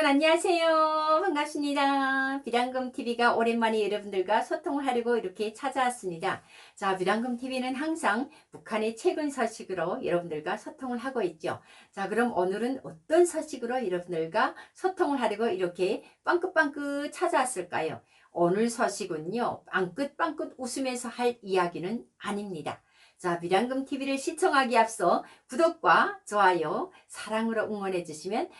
여러분 안녕하세요. 반갑습니다. 비랑금TV가 오랜만에 여러분들과 소통을 하려고 이렇게 찾아왔습니다. 자, 비랑금TV는 항상 북한의 최근 소식으로 여러분들과 소통을 하고 있죠. 자, 그럼 오늘은 어떤 소식으로 여러분들과 소통을 하려고 이렇게 빵긋빵긋 찾아왔을까요? 오늘 소식은요, 빵긋빵긋 웃으면서 할 이야기는 아닙니다. 자, 비랑금TV를 시청하기 앞서 구독과 좋아요, 사랑으로 응원해 주시면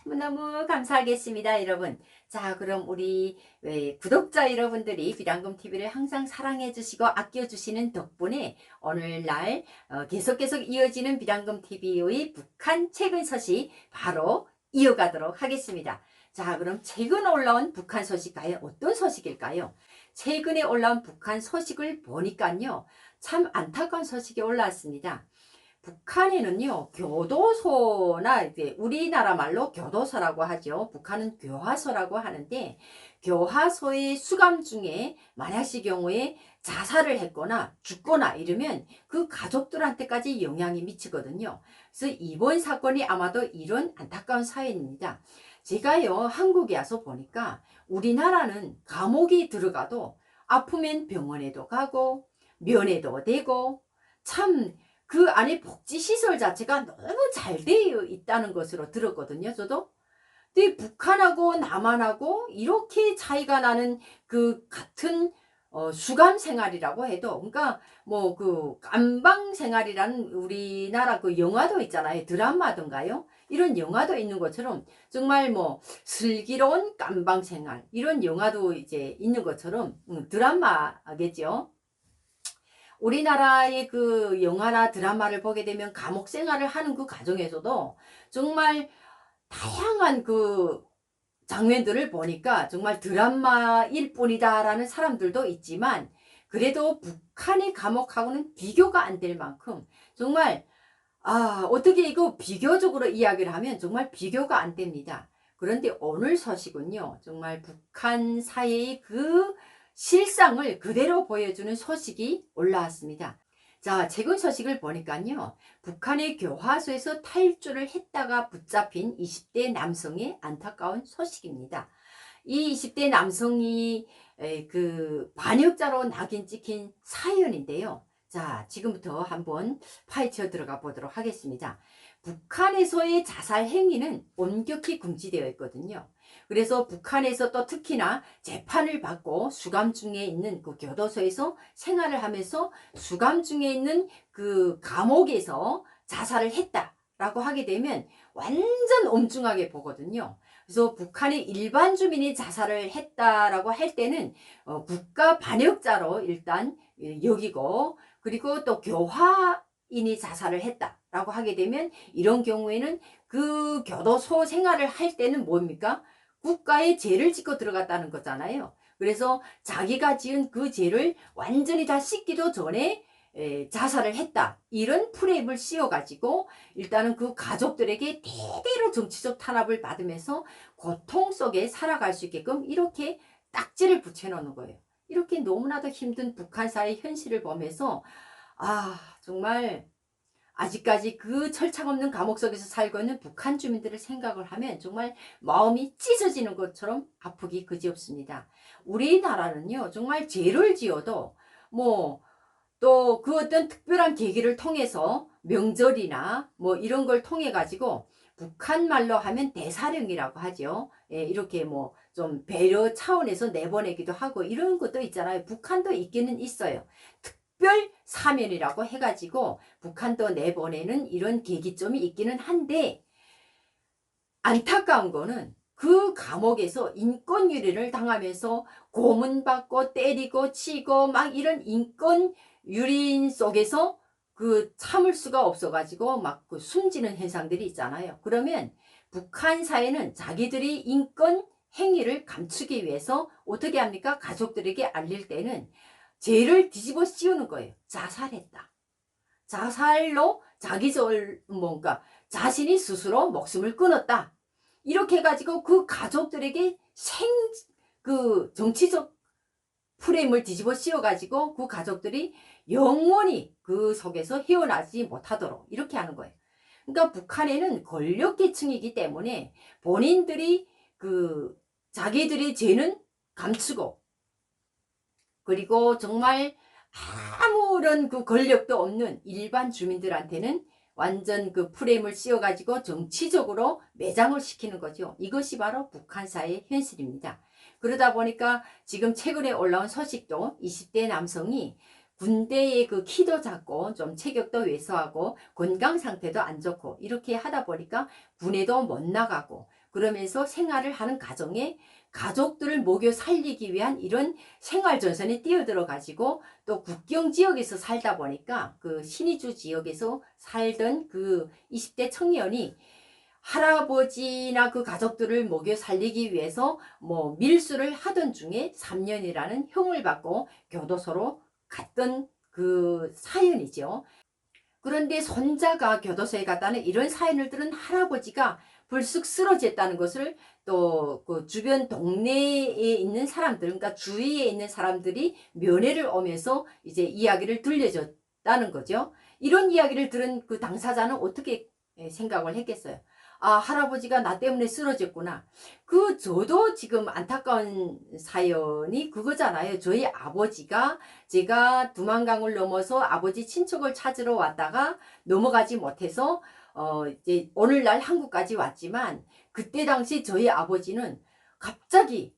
너무너무 감사하겠습니다, 여러분. 자, 그럼 우리 구독자 여러분들이 비랑금TV를 항상 사랑해 주시고 아껴 주시는 덕분에 오늘날 계속 이어지는 비랑금TV의 북한 최근 소식 바로 이어가도록 하겠습니다. 자, 그럼 최근 올라온 북한 소식 과연 어떤 소식일까요? 최근에 올라온 북한 소식을 보니까요, 참 안타까운 소식이 올라왔습니다. 북한에는요, 교도소나 이제 우리나라 말로 교도소라고 하죠. 북한은 교화소라고 하는데, 교화소의 수감 중에 만약의 경우에 자살을 했거나 죽거나 이러면 그 가족들한테까지 영향이 미치거든요. 그래서 이번 사건이 아마도 이런 안타까운 사연입니다. 제가요, 한국에 와서 보니까 우리나라는 감옥이 들어가도 아프면 병원에도 가고 면회도 되고 참 그 안에 복지시설 자체가 너무 잘 되어 있다는 것으로 들었거든요, 저도. 근데 북한하고 남한하고 이렇게 차이가 나는 그 같은 수감 생활이라고 해도, 그러니까 뭐 그 감방 생활이라는 우리나라 그 영화도 있잖아요. 드라마던가요? 이런 영화도 있는 것처럼 정말 뭐 슬기로운 감방 생활 이런 영화도 이제 있는 것처럼 드라마겠죠. 우리나라의 그 영화나 드라마를 보게 되면 감옥 생활을 하는 그 과정에서도 정말 다양한 그 장면들을 보니까 정말 드라마일 뿐이다라는 사람들도 있지만, 그래도 북한의 감옥하고는 비교가 안 될 만큼 정말 어떻게 이거 비교적으로 이야기를 하면 정말 비교가 안 됩니다. 그런데 오늘 소식은요, 정말 북한 사회의 그 실상을 그대로 보여주는 소식이 올라왔습니다. 자, 최근 소식을 보니까요, 북한의 교화소에서 탈주를 했다가 붙잡힌 20대 남성의 안타까운 소식입니다. 이 20대 남성이 그 반역자로 낙인 찍힌 사연인데요. 자, 지금부터 한번 파헤쳐 들어가 보도록 하겠습니다. 북한에서의 자살 행위는 엄격히 금지되어 있거든요. 그래서 북한에서 또 특히나 재판을 받고 수감 중에 있는 그 교도소에서 생활을 하면서 수감 중에 있는 그 감옥에서 자살을 했다라고 하게 되면 완전 엄중하게 보거든요. 그래서 북한의 일반 주민이 자살을 했다라고 할 때는 국가 반역자로 일단 여기고, 그리고 또 교화인이 자살을 했다라고 하게 되면 이런 경우에는 그 교도소 생활을 할 때는 뭡니까? 국가에 죄를 짓고 들어갔다는 거잖아요. 그래서 자기가 지은 그 죄를 완전히 다 씻기도 전에 자살을 했다, 이런 프레임을 씌워가지고 일단은 그 가족들에게 대대로 정치적 탄압을 받으면서 고통 속에 살아갈 수 있게끔 이렇게 딱지를 붙여놓는 거예요. 이렇게 너무나도 힘든 북한 사회 현실을 보면서 정말 아직까지 그 철창 없는 감옥 속에서 살고 있는 북한 주민들을 생각을 하면 정말 마음이 찢어지는 것처럼 아프기 그지없습니다. 우리나라는요, 정말 죄를 지어도 뭐 또 그 어떤 특별한 계기를 통해서 명절이나 뭐 이런 걸 통해 가지고, 북한 말로 하면 대사령이라고 하죠. 예, 이렇게 뭐 좀 배려 차원에서 내보내기도 하고 이런 것도 있잖아요. 북한도 있기는 있어요. 특별 사면이라고 해가지고 북한도 내보내는 이런 계기점이 있기는 한데, 안타까운 거는 그 감옥에서 인권 유린을 당하면서 고문받고 때리고 치고 막 이런 인권 유린 속에서 그 참을 수가 없어가지고 막 그 숨지는 현상들이 있잖아요. 그러면 북한 사회는 자기들이 인권 행위를 감추기 위해서 어떻게 합니까? 가족들에게 알릴 때는 죄를 뒤집어 씌우는 거예요. 자살했다. 자살로 뭔가 자신이 스스로 목숨을 끊었다. 이렇게 해가지고 그 가족들에게 그 정치적 프레임을 뒤집어 씌워가지고 그 가족들이 영원히 그 속에서 헤어나지 못하도록 이렇게 하는 거예요. 그러니까 북한에는 권력계층이기 때문에 본인들이 자기들의 죄는 감추고, 그리고 정말 아무런 권력도 없는 일반 주민들한테는 완전 프레임을 씌워가지고 정치적으로 매장을 시키는 거죠. 이것이 바로 북한사의 현실입니다. 그러다 보니까 지금 최근에 올라온 소식도 20대 남성이 군대의 키도 작고 좀 체격도 왜소하고 건강 상태도 안 좋고 이렇게 하다 보니까 군에도 못 나가고, 그러면서 생활을 하는 가정에 가족들을 먹여 살리기 위한 이런 생활전선에 뛰어들어 가지고, 또 국경 지역에서 살다 보니까 신의주 지역에서 살던 20대 청년이 할아버지나 가족들을 먹여 살리기 위해서 밀수를 하던 중에 3년이라는 형을 받고 교도소로 갔던 사연이죠. 그런데 손자가 교도소에 갔다는 이런 사연을 들은 할아버지가 불쑥 쓰러졌다는 것을 또 주변 동네에 있는 사람들, 그러니까 주위에 있는 사람들이 면회를 오면서 이제 이야기를 들려줬다는 거죠. 이런 이야기를 들은 당사자는 어떻게 생각을 했겠어요? 아, 할아버지가 나 때문에 쓰러졌구나. 저도 지금 안타까운 사연이 그거잖아요. 저희 아버지가, 제가 두만강을 넘어서 아버지 친척을 찾으러 왔다가 넘어가지 못해서 이제 오늘날 한국까지 왔지만, 그때 당시 저희 아버지는 갑자기,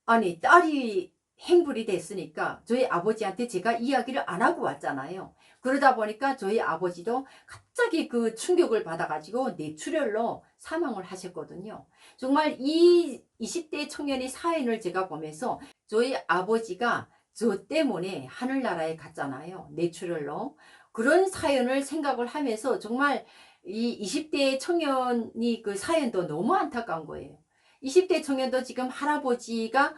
아니 딸이 행불이 됐으니까 저희 아버지한테 제가 이야기를 안 하고 왔잖아요. 그러다 보니까 저희 아버지도 갑자기 충격을 받아가지고 뇌출혈로 사망을 하셨거든요. 정말 이 20대 청년의 사연을 제가 보면서 저희 아버지가 저 때문에 하늘나라에 갔잖아요. 뇌출혈로. 그런 사연을 생각을 하면서 정말 이 20대 청년이 사연도 너무 안타까운 거예요. 20대 청년도 지금 할아버지가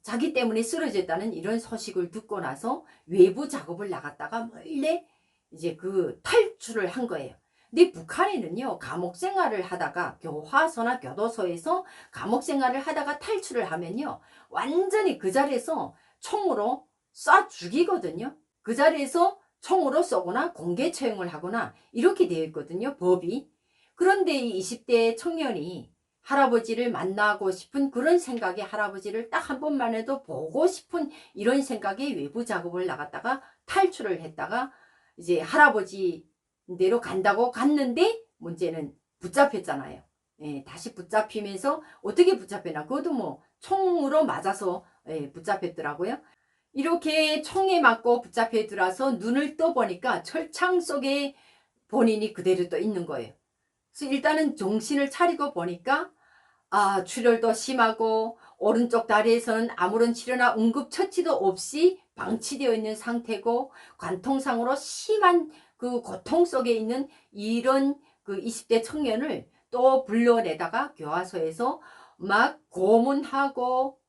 자기 때문에 쓰러졌다는 이런 소식을 듣고 나서 외부 작업을 나갔다가 몰래 이제 탈출을 한 거예요. 근데 북한에는요, 감옥 생활을 하다가 교화소나 교도소에서 감옥 생활을 하다가 탈출을 하면요, 완전히 그 자리에서 총으로 쏴 죽이거든요. 그 자리에서 총으로 쏘거나 공개 처형을 하거나 이렇게 되어 있거든요, 법이. 그런데 이 20대 청년이 할아버지를 만나고 싶은 그런 생각에, 할아버지를 딱 한 번만 해도 보고 싶은 이런 생각에 외부 작업을 나갔다가 탈출을 했다가 이제 할아버지 대로 간다고 갔는데, 문제는 붙잡혔잖아요. 예, 다시 붙잡히면서 어떻게 붙잡혔나, 그것도 총으로 맞아서 붙잡혔더라고요. 이렇게 총에 맞고 붙잡혀 들어서 눈을 떠보니까 철창 속에 본인이 그대로 또 있는 거예요. 그래서 일단은 정신을 차리고 보니까, 아, 출혈도 심하고 오른쪽 다리에서는 아무런 치료나 응급처치도 없이 방치되어 있는 상태고, 관통상으로 심한 고통 속에 있는 이런 20대 청년을 또 불러내다가 교화소에서 막 고문하고,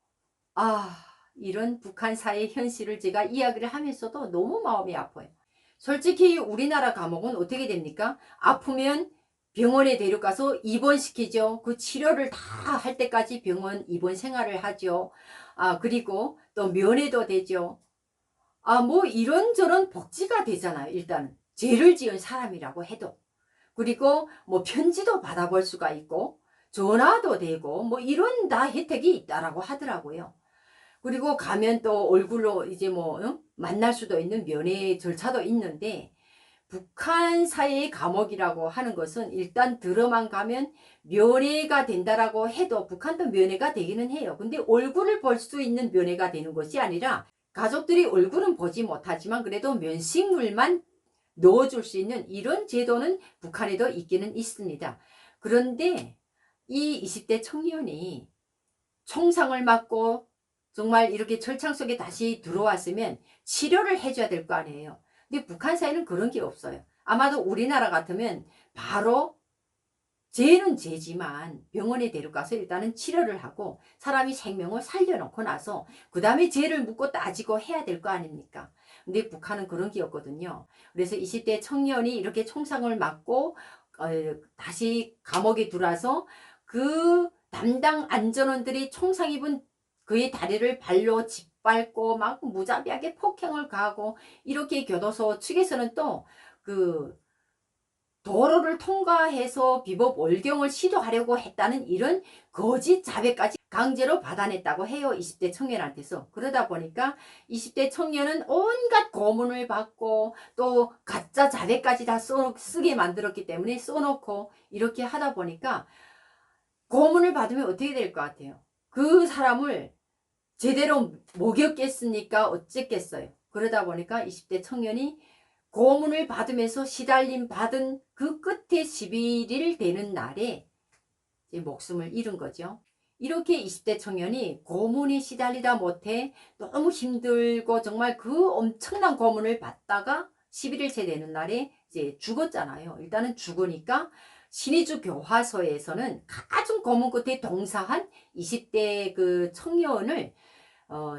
아, 이런 북한 사회의 현실을 제가 이야기를 하면서도 너무 마음이 아파요. 솔직히 우리나라 감옥은 어떻게 됩니까? 아프면 병원에 데려가서 입원시키죠. 치료를 다 할 때까지 병원 입원 생활을 하죠. 아, 그리고 또 면회도 되죠. 아, 이런저런 복지가 되잖아요. 일단 죄를 지은 사람이라고 해도. 그리고 편지도 받아볼 수가 있고 전화도 되고 이런 다 혜택이 있다라고 하더라고요. 그리고 가면 또 얼굴로 이제 만날 수도 있는 면회 절차도 있는데, 북한 사회의 감옥이라고 하는 것은 일단 들어만 가면 면회가 된다라고 해도, 북한도 면회가 되기는 해요. 근데 얼굴을 볼 수 있는 면회가 되는 것이 아니라, 가족들이 얼굴은 보지 못하지만 그래도 면식물만 넣어줄 수 있는 이런 제도는 북한에도 있기는 있습니다. 그런데 이 20대 청년이 총상을 맞고 정말 이렇게 철창 속에 다시 들어왔으면 치료를 해줘야 될 거 아니에요. 근데 북한 사회는 그런 게 없어요. 아마도 우리나라 같으면 바로 죄는 죄지만 병원에 데려가서 일단은 치료를 하고 사람이 생명을 살려놓고 나서 그 다음에 죄를 묻고 따지고 해야 될 거 아닙니까? 근데 북한은 그런 게 없거든요. 그래서 20대 청년이 이렇게 총상을 맞고 다시 감옥에 들어와서 담당 안전원들이 총상 입은 그의 다리를 발로 짓밟고 막 무자비하게 폭행을 가하고, 이렇게 교도소 측에서는 또 도로를 통과해서 비법 월경을 시도하려고 했다는 이런 거짓 자백까지 강제로 받아냈다고 해요. 20대 청년한테서. 그러다 보니까 20대 청년은 온갖 고문을 받고 또 가짜 자백까지 다 쓰게 만들었기 때문에 써놓고 이렇게 하다 보니까 고문을 받으면 어떻게 될 것 같아요? 그 사람을 제대로 목욕겠습니까? 어쨌겠어요. 그러다 보니까 20대 청년이 고문을 받으면서 시달림 받은 그 끝에 11일 되는 날에 이제 목숨을 잃은 거죠. 이렇게 20대 청년이 고문에 시달리다 못해 너무 힘들고 정말 그 엄청난 고문을 받다가 11일째 되는 날에 이제 죽었잖아요. 일단은 죽으니까 신의주 교화소에서는 가중 고문 끝에 동사한 20대 그 청년을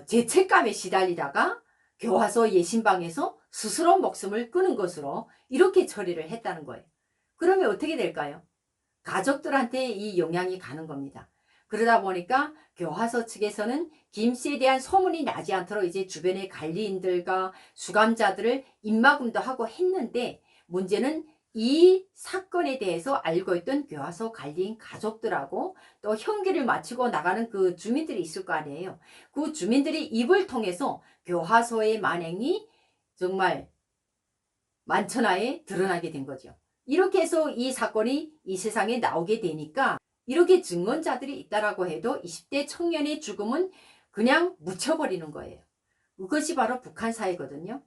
죄책감에 시달리다가 교화소 예신방에서 스스로 목숨을 끊은 것으로 이렇게 처리를 했다는 거예요. 그러면 어떻게 될까요? 가족들한테 이 영향이 가는 겁니다. 그러다 보니까 교화소 측에서는 김씨에 대한 소문이 나지 않도록 이제 주변의 관리인들과 수감자들을 입막음도 하고 했는데, 문제는 이 사건에 대해서 알고 있던 교화소 관리인 가족들하고 또 형기를 마치고 나가는 그 주민들이 있을 거 아니에요. 그 주민들이 입을 통해서 교화소의 만행이 정말 만천하에 드러나게 된 거죠. 이렇게 해서 이 사건이 이 세상에 나오게 되니까 이렇게 증언자들이 있다라고 해도 20대 청년의 죽음은 그냥 묻혀버리는 거예요. 그것이 바로 북한 사회거든요.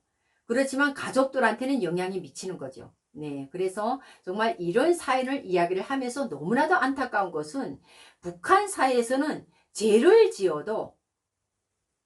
그렇지만 가족들한테는 영향이 미치는 거죠. 네, 그래서 정말 이런 사연을 이야기를 하면서 너무나도 안타까운 것은 북한 사회에서는 죄를 지어도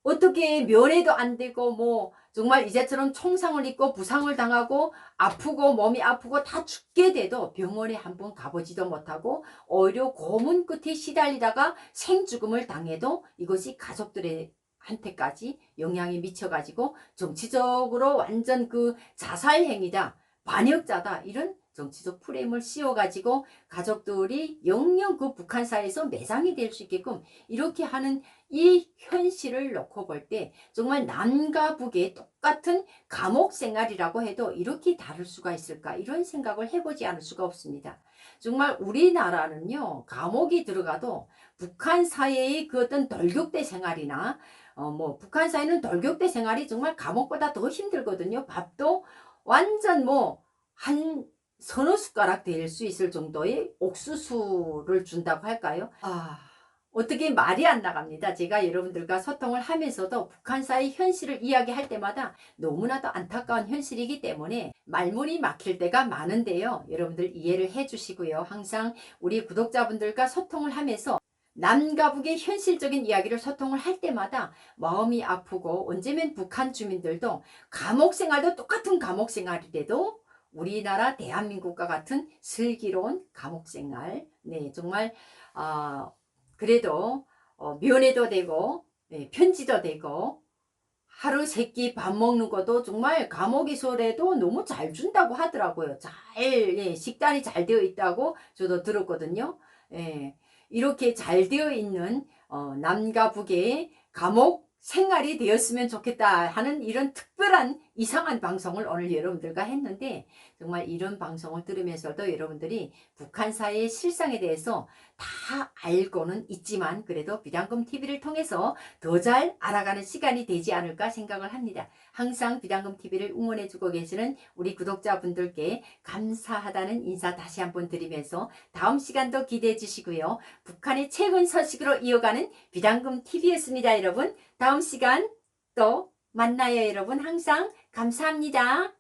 어떻게 면회도 안 되고 뭐 정말 이제처럼 총상을 입고 부상을 당하고 아프고 몸이 아프고 다 죽게 돼도 병원에 한번 가보지도 못하고 오히려 고문 끝에 시달리다가 생죽음을 당해도 이것이 가족들의 한테까지 영향이 미쳐가지고 정치적으로 완전 그 자살행위다, 반역자다, 이런 정치적 프레임을 씌워가지고 가족들이 영영 그 북한 사회에서 매장이 될 수 있게끔 이렇게 하는 이 현실을 놓고 볼 때 정말 남과 북의 똑같은 감옥 생활이라고 해도 이렇게 다를 수가 있을까, 이런 생각을 해보지 않을 수가 없습니다. 정말 우리나라는요, 감옥이 들어가도 북한 사회의 그 어떤 돌격대 생활이나 뭐 북한 사회는 돌격대 생활이 정말 감옥보다 더 힘들거든요. 밥도 완전 뭐 한 서너 숟가락 될 수 있을 정도의 옥수수를 준다고 할까요? 어떻게 말이 안 나갑니다. 제가 여러분들과 소통을 하면서도 북한사의 현실을 이야기할 때마다 너무나도 안타까운 현실이기 때문에 말문이 막힐 때가 많은데요. 여러분들 이해를 해주시고요. 항상 우리 구독자분들과 소통을 하면서 남과 북의 현실적인 이야기를 소통을 할 때마다 마음이 아프고, 언제면 북한 주민들도 감옥 생활도 똑같은 감옥 생활이라도 우리나라 대한민국과 같은 슬기로운 감옥 생활, 네, 정말 그래도 면회도 되고, 네, 편지도 되고, 하루 세 끼 밥 먹는 것도 정말 감옥에서라도 너무 잘 준다고 하더라고요. 예, 식단이 잘 되어 있다고 저도 들었거든요. 예, 이렇게 잘 되어 있는 남과 북의 감옥 생활이 되었으면 좋겠다 하는 이런 특별한 이상한 방송을 오늘 여러분들과 했는데, 정말 이런 방송을 들으면서도 여러분들이 북한 사회의 실상에 대해서 다 알고는 있지만 그래도 비단금 TV를 통해서 더 잘 알아가는 시간이 되지 않을까 생각을 합니다. 항상 비단금 TV를 응원해주고 계시는 우리 구독자분들께 감사하다는 인사 다시 한번 드리면서 다음 시간도 기대해 주시고요. 북한의 최근 소식으로 이어가는 비단금 TV였습니다. 여러분, 다음 시간 또 만나요. 여러분, 항상 감사합니다.